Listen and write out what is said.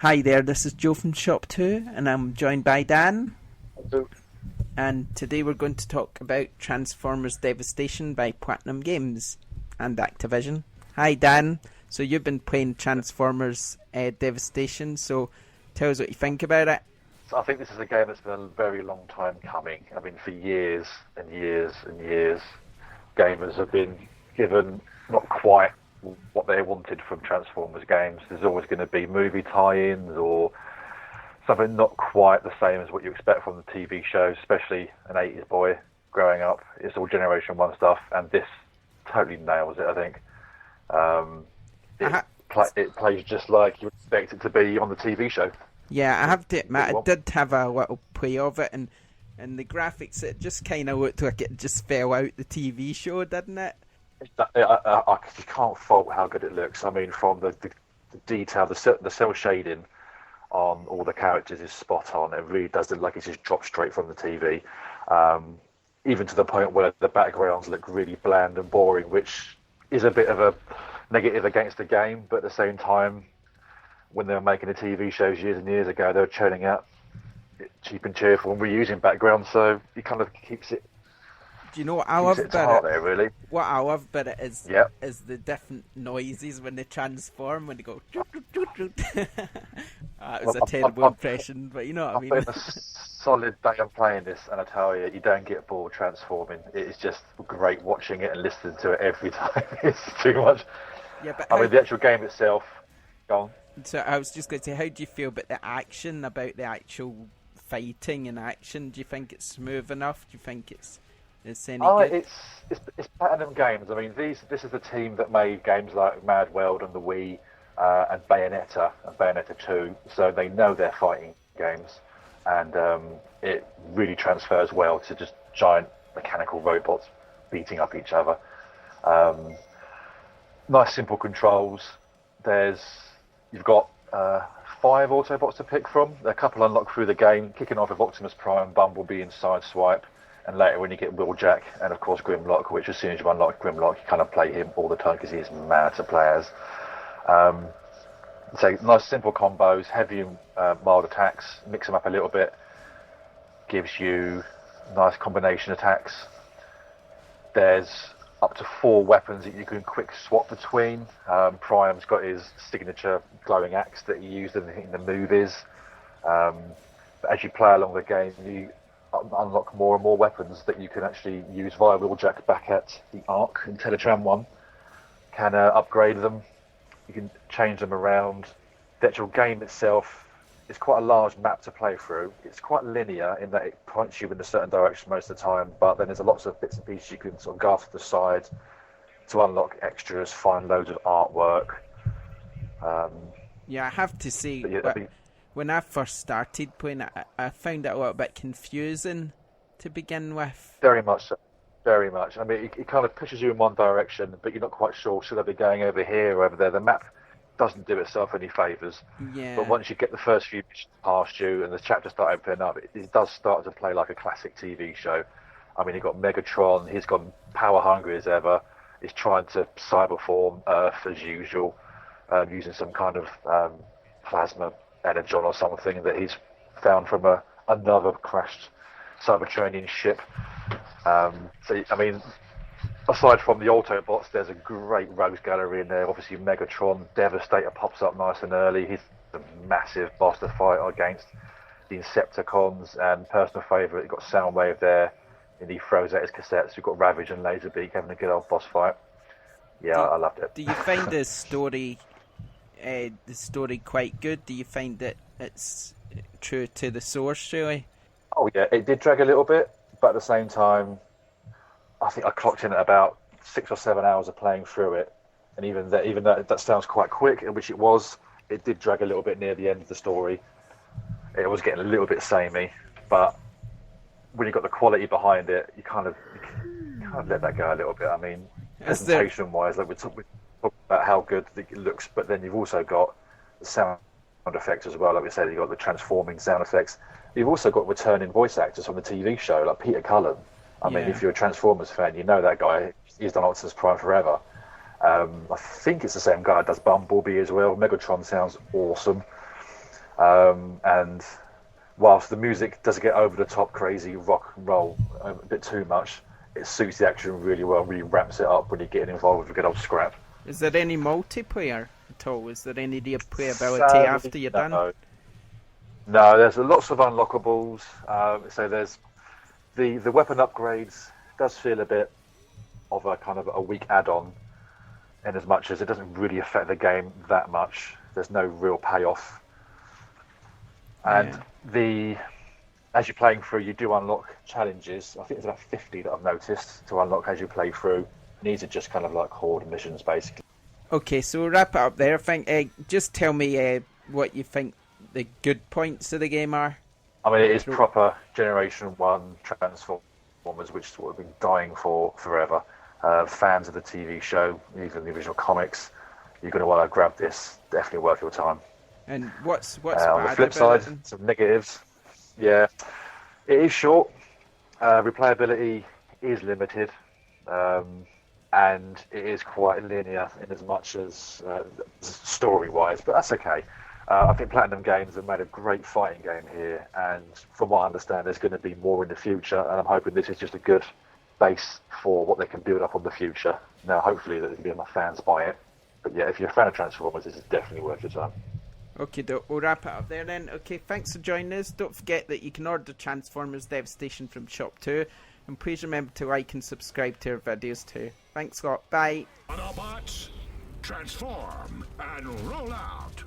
Hi there, this is Joe from ShopTo, and I'm joined by Dan. So, And today we're going to talk about Transformers Devastation by Platinum Games and Activision. Hi Dan, so you've been playing Transformers Devastation, so tell us what you think about it. I think this is a game that's been a very long time coming. I mean, for years and years and years, gamers have been given not quite what they wanted from Transformers games. There's always going to be movie tie-ins or something not quite the same as what you expect from the TV shows, especially an 80s boy growing up. It's all Generation 1 stuff, and this totally nails it, I think. It plays just like you expect it to be on the TV show. Yeah, I have to admit, I Well, did have a little play of it, and the graphics, it just kind of looked like it just fell out the TV show, didn't it? you can't fault how good it looks. I mean, from the detail, the cell shading on all the characters is spot on. It really does look like it's just dropped straight from the TV. Even to the point where the backgrounds look really bland and boring, which is a bit of a negative against the game. But at the same time, when they were making the TV shows years and years ago, they were churning out cheap and cheerful and reusing backgrounds, so it kind of keeps it Do you know what I love to about heart it? there, really. What I love about it is Yeah. the different noises when they transform, when they go. It was a terrible impression, but you know what I I've mean. been a solid day of playing this, and I tell you, you don't get bored transforming. It is just great watching it and listening to it every time. It's too much. Yeah, but I mean, the actual game itself, gone. so I was just going to say, how do you feel about the action, about the actual fighting and action? Do you think it's smooth enough? Do you think it's any good? It's Platinum Games. I mean, this is the team that made games like Mad World and the Wii and Bayonetta 2. So they know their fighting games, and it really transfers well to just giant mechanical robots beating up each other. Nice simple controls. You've got 5 Autobots to pick from. A couple unlocked through the game, kicking off with Optimus Prime, Bumblebee, and Sideswipe. And later when you get Wheeljack and of course Grimlock, which as soon as you unlock Grimlock, you kind of play him all the time because he is mad to play as. So nice simple combos, heavy and mild attacks, mix them up a little bit, gives you nice combination attacks. There's up to 4 weapons that you can quick swap between. Prime's got his signature glowing axe that he used in the movies. But as you play along the game, you unlock more and more weapons that you can actually use via Wheeljack back at the Arc and Teletran 1. Can upgrade them. You can change them around. The actual game itself is quite a large map to play through. It's quite linear in that it points you in a certain direction most of the time, but then there's lots of bits and pieces you can sort of go off to the side to unlock extras, find loads of artwork. Yeah, I have to say, Yeah, when I first started playing it, I found it a little bit confusing to begin with. very much so. Very much. I mean, it kind of pushes you in one direction, but you're not quite sure, should I be going over here or over there? The map doesn't do itself any favours. Yeah. But once you get the first few missions past you and the chapters start opening up, it does start to play like a classic TV show. I mean, you've got Megatron, he's gone power hungry as ever. He's trying to cyberform Earth as usual, using some kind of plasma energon or something that he's found from another crashed Cybertronian ship. So, I mean, aside from the Autobots, there's a great rogues gallery in there. Obviously, Megatron, Devastator pops up nice and early. He's a massive boss to fight against. The Insecticons, and personal favourite, you've got Soundwave there, and he throws out his cassettes. You've got Ravage and Laserbeak having a good old boss fight. Yeah, I loved it. Do you find the story quite good? Do you find that it's true to the source, really? Oh yeah, it did drag a little bit, but at the same time, I think I clocked in at about 6 or 7 hours of playing through it, and even that sounds quite quick, which it was. It did drag a little bit near the end of the story. It was getting a little bit samey, but when you got the quality behind it, you kind of let that go a little bit. I mean, presentation-wise, like we talk about how good it looks, but then you've also got the sound effects as well. Like we said, you've got the transforming sound effects. You've also got returning voice actors from the TV show, like Peter Cullen. I mean, if you're a Transformers fan, you know that guy. He's done Optimus Prime forever. I think it's the same guy that does Bumblebee as well. Megatron sounds awesome. And whilst the music doesn't get over the top crazy rock and roll a bit too much, it suits the action really well, really ramps it up when you're getting involved with a good old scrap. Is there any multiplayer at all? Is there any replayability Sadly, after you're done? No, there's lots of unlockables. So there's the weapon upgrades. Does feel a bit of a kind of a weak add-on, in as much as it doesn't really affect the game that much. There's no real payoff. And as you're playing through, you do unlock challenges. I think there's about 50 that I've noticed to unlock as you play through. And these are just kind of like horde missions, basically. Okay, so we'll wrap it up there. I think, just tell me what you think the good points of the game are. I mean, it is proper Generation 1 Transformers, which is what we've been dying for forever. Fans of the TV show, even the original comics, you're going to want to grab this. Definitely worth your time. And what's on the flip side, some negatives. Yeah, it is short. Replayability is limited, and it is quite linear in as much as story-wise. But that's okay. I think Platinum Games have made a great fighting game here, and from what I understand, there's going to be more in the future. And I'm hoping this is just a good base for what they can build up on the future. Now, hopefully, there's going to be enough fans buy it. But yeah, if you're a fan of Transformers, this is definitely worth your time. Okay, we'll wrap it up there then. Okay, thanks for joining us. Don't forget that you can order Transformers Devastation from ShopTo. And please remember to like and subscribe to our videos too. Thanks a lot. Bye. Autobots, transform and roll out.